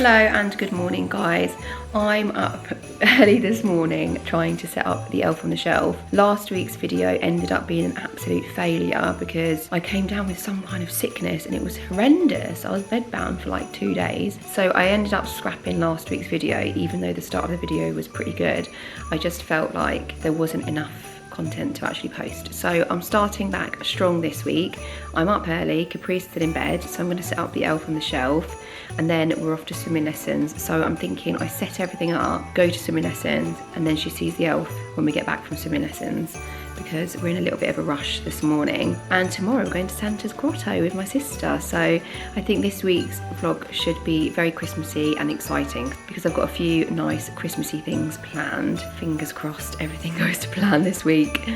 Hello and good morning guys. I'm up early this morning trying to set up the elf on the shelf. Last week's video ended up being an absolute failure because I came down with some kind of sickness and it was horrendous. I was bedbound for like 2 days. So I ended up scrapping last week's video even though the start of the video was pretty good. I just felt like there wasn't enough content to actually post. So I'm starting back strong this week. I'm up early, Capri's still in bed, so I'm going to set up the elf on the shelf and then we're off to swimming lessons. So I'm thinking I set everything up, go to swimming lessons, and then she sees the elf when we get back from swimming lessons because we're in a little bit of a rush this morning. And tomorrow we're going to Santa's Grotto with my sister. So I think this week's vlog should be very Christmassy and exciting because I've got a few nice Christmassy things planned. Fingers crossed everything goes to plan this week.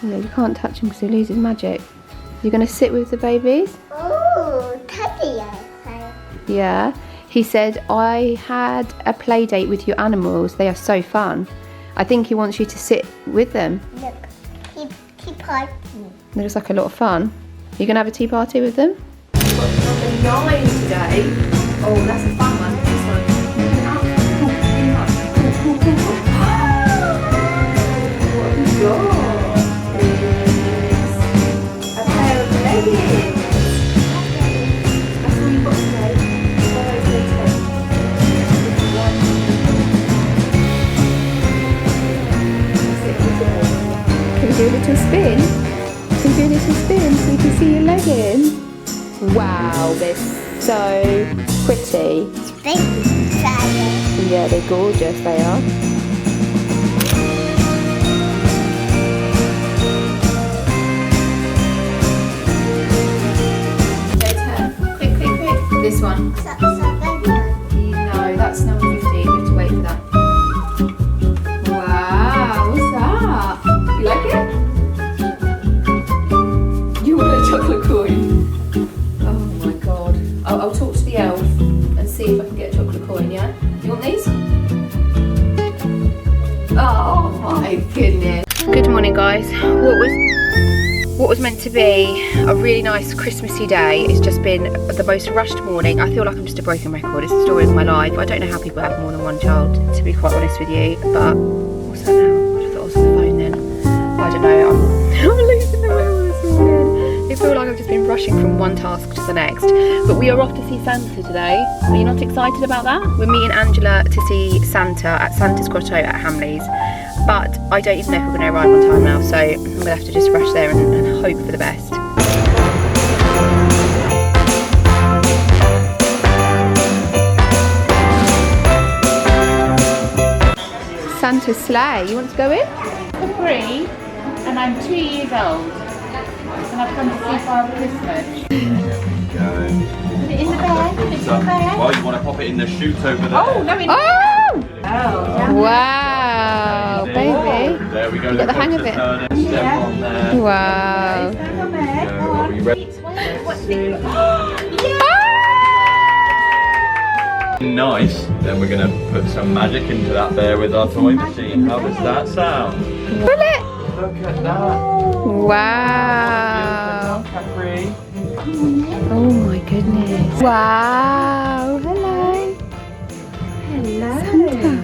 You can't touch him because he loses magic. You're going to sit with the babies? Oh, Teddy. Yeah. He said, I had a play date with your animals. They are so fun. I think he wants you to sit with them. Look, tea party. They're just like a lot of fun. You're going to have a tea party with them? We've got number 9 today. Oh, that's a fun one. This one. What have you got? Do a little spin. Can you do a little spin so you can see your leggings? Wow, they're so pretty. Yeah, they're gorgeous, they are. Quick, quick, quick. This one. No, that's number 15. We have to wait for that. Wow, what's that? You like it? You want a chocolate coin? Oh my god. I'll talk to the elf and see if I can get a chocolate coin, yeah? You want these? Oh my goodness. Good morning guys. What was meant to be a really nice Christmassy day, it's just been the most rushed morning. I feel like I'm just a broken record. It's the story of my life. I don't know how people have more than one child, to be quite honest with you, but what's that now? I just thought I was on the phone then. I don't know, I'm losing the will this morning. I feel like I've just been rushing from one task to the next. But we are off to see Santa today. Are you not excited about that? We're meeting Angela to see Santa at Santa's Grotto at Hamleys. But I don't even know if we're going to arrive on time now, so I'm going to have to just rush there and hope for the best. Santa's sleigh. You want to go in? Capri, and I'm 2 years old, and I've come to see Father Christmas. There we go. Put it in the bag. Put it in the bag. Well, you want to pop it in the chute over there? Oh, no, in Wow, baby. There we go. You got the hang of it. Step on there. Wow. Stand on there. Go. Are we ready? Nice. Then we're going to put some magic into that there with our toy machine. How does that sound? Pull it. Look at that. Wow. Capri. Oh my goodness. Wow. Hello. Hello. Santa.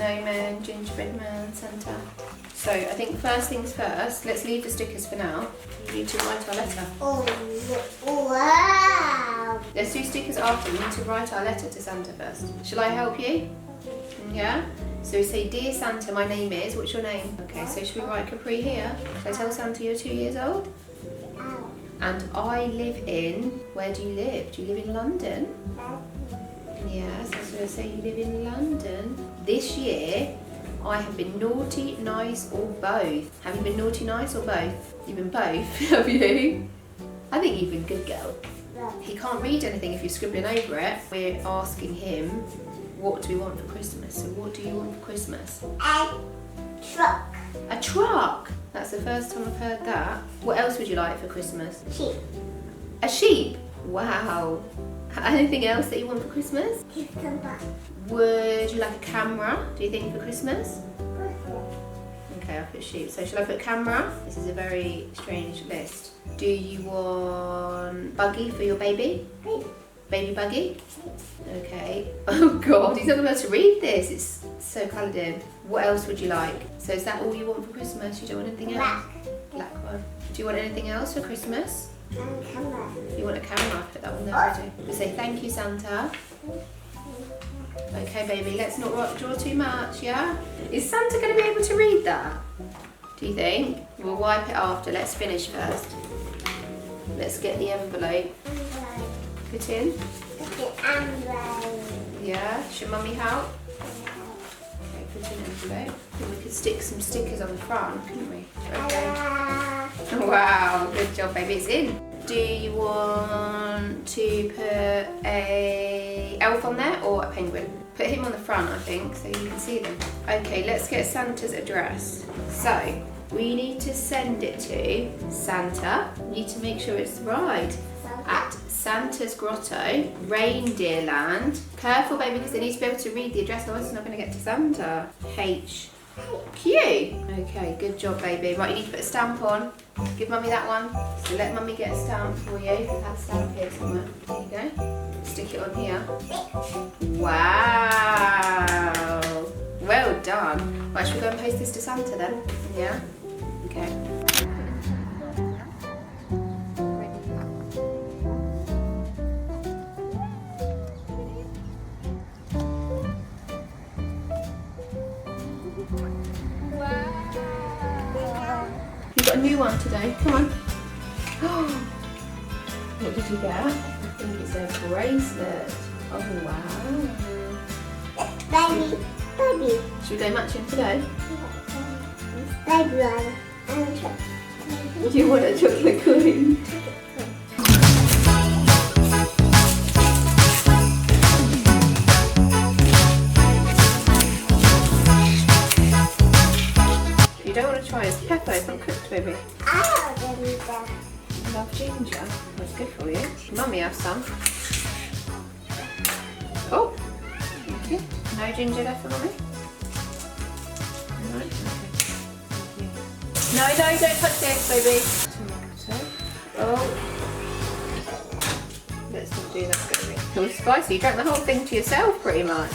Snowman, gingerbread man, Santa. So I think first things first, let's leave the stickers for now. We need to write our letter. Oh, wow. Let's do stickers after. We need to write our letter to Santa first. Shall I help you? Yeah? So we say, Dear Santa, my name is, what's your name? Okay, so should we write Capri here? Shall I tell Santa you're 2 years old? And I live in, where do you live? Do you live in London? Yes, so I say you live in London. This year, I have been naughty, nice, or both. Have you been naughty, nice, or both? You've been both, have you? I think you've been good girl. He can't read anything if you're scribbling over it. We're asking him, what do we want for Christmas? So what do you want for Christmas? A truck. A truck! That's the first time I've heard that. What else would you like for Christmas? Sheep. A sheep? Wow. Anything else that you want for Christmas? Cucumber. Would you like a camera, do you think, for Christmas? Okay, I'll put sheep. So shall I put camera? This is a very strange list. Do you want buggy for your baby? Baby buggy? Okay. Oh God, he's not going to be able to read this. It's so coloured in. What else would you like? So is that all you want for Christmas? You don't want anything else? Black one. Do you want anything else for Christmas? Camera. You want a camera? I'll put that one there already. We say thank you, Santa. Okay, baby, let's not draw too much, yeah? Is Santa going to be able to read that? Do you think? We'll wipe it after. Let's finish first. Let's get the envelope. Put in. Yeah, should Mummy help? Okay, put in envelope. We could stick some stickers on the front, couldn't we? Okay. Wow, good job, baby. It's in. Do you want to put a elf on there or a penguin? Put him on the front, I think, so you can see them. Okay, let's get Santa's address. So, we need to send it to Santa. We need to make sure it's right. At Santa's Grotto, Reindeerland. Careful, baby, because they need to be able to read the address, otherwise it's not going to get to Santa. HQ. Okay, good job, baby. Right, you need to put a stamp on. Give Mummy that one. So let Mummy get a stamp for you. We've had a stamp here somewhere. There you go. Stick it on here. Wow. Well done. Right, should we go and post this to Santa then? Yeah? Okay. you want today? Come on. What did you get? I think it's a bracelet. Oh wow. Baby. Baby. Should we go matching today? Baby one. And chocolate. Do you want a chocolate coin? You don't want to try his pepper, it's not cooked, baby. I don't need that. You love ginger. That's good for you. Mummy has some. Oh, thank you. No ginger left for Mummy? No, okay. No, don't touch this, baby. Tomato. Oh. Let's not do that, baby. It was spicy. You drank the whole thing to yourself, pretty much.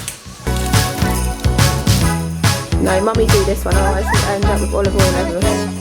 No, Mummy do this one, otherwise we'll end up with olive oil everywhere.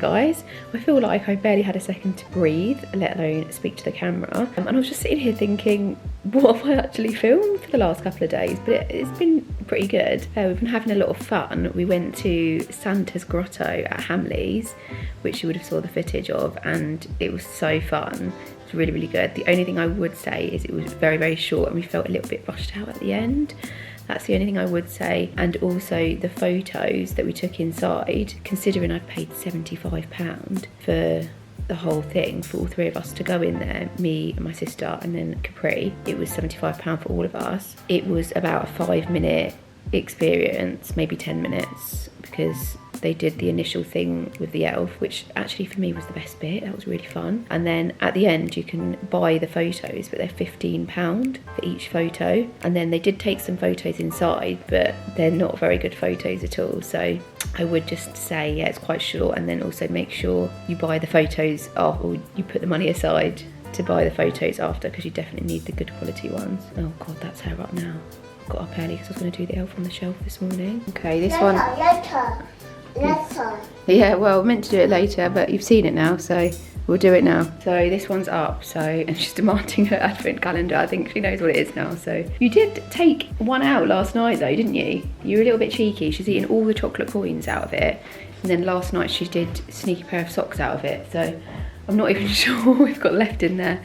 guys. I feel like I barely had a second to breathe, let alone speak to the camera. And I was just sitting here thinking, what have I actually filmed for the last couple of days? But it's been pretty good. We've been having a lot of fun. We went to Santa's Grotto at Hamleys, which you would have saw the footage of, and it was so fun. It's really, really good. The only thing I would say is it was very, very short and we felt a little bit rushed out at the end. That's the only thing I would say. And also the photos that we took inside, considering I'd paid £75 for the whole thing, for all three of us to go in there, me and my sister and then Capri. It was £75 for all of us. It was about a 5-minute experience, maybe 10 minutes, because they did the initial thing with the elf, which actually for me was the best bit. That was really fun. And then at the end you can buy the photos, but they're £15 for each photo. And then they did take some photos inside, but they're not very good photos at all. So I would just say, yeah, it's quite short. And then also make sure you buy the photos off, or you put the money aside to buy the photos after, because you definitely need the good quality ones. Oh God, that's her up now. Got up early because I was going to do the elf on the shelf this morning. Okay, this one. Later. Yeah, well, meant to do it later, but you've seen it now, so we'll do it now. So this one's up, so, and she's demanding her advent calendar. I think she knows what it is now. So you did take one out last night though, didn't you? You were a little bit cheeky. She's eating all the chocolate coins out of it. And then last night she did a sneaky pair of socks out of it. So I'm not even sure what we've got left in there,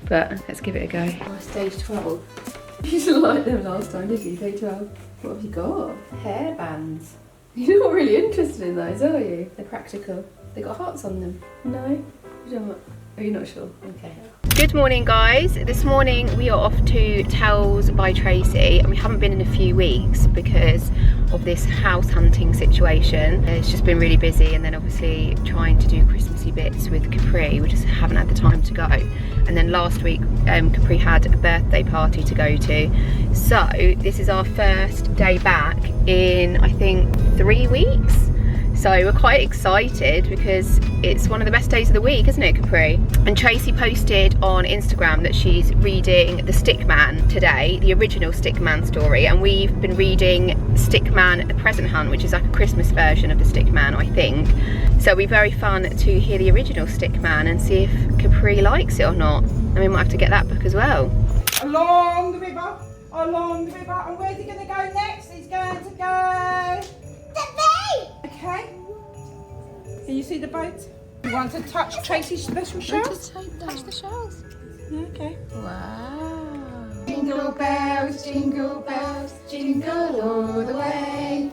but let's give it a go. Oh, stage 12. You didn't like them last time, did you? Stage 12. What have you got? Hair bands. You're not really interested in those, are you? They're practical. They got hearts on them. No? You don't? Are you not sure? Okay. Good morning, guys. This morning we are off to Tells by Tracy, and we haven't been in a few weeks because of this house hunting situation. It's just been really busy, and then obviously trying to do Christmassy bits with Capri. We just haven't had the time to go. And then last week Capri had a birthday party to go to. So this is our first day back in, I think, 3 weeks. So we're quite excited because it's one of the best days of the week, isn't it, Capri? And Tracy posted on Instagram that she's reading The Stickman today, the original Stickman story, and we've been reading Stickman The Present Hunt, which is like a Christmas version of The Stickman, I think. So it'll be very fun to hear the original Stickman and see if Capri likes it or not. And we might have to get that book as well. Along the river, and where's he going to go next? He's going to go... Okay. Can you see the boat? You want to touch Tracy's special shells? Touch the shells. Okay. Wow. Jingle bells, jingle all the way.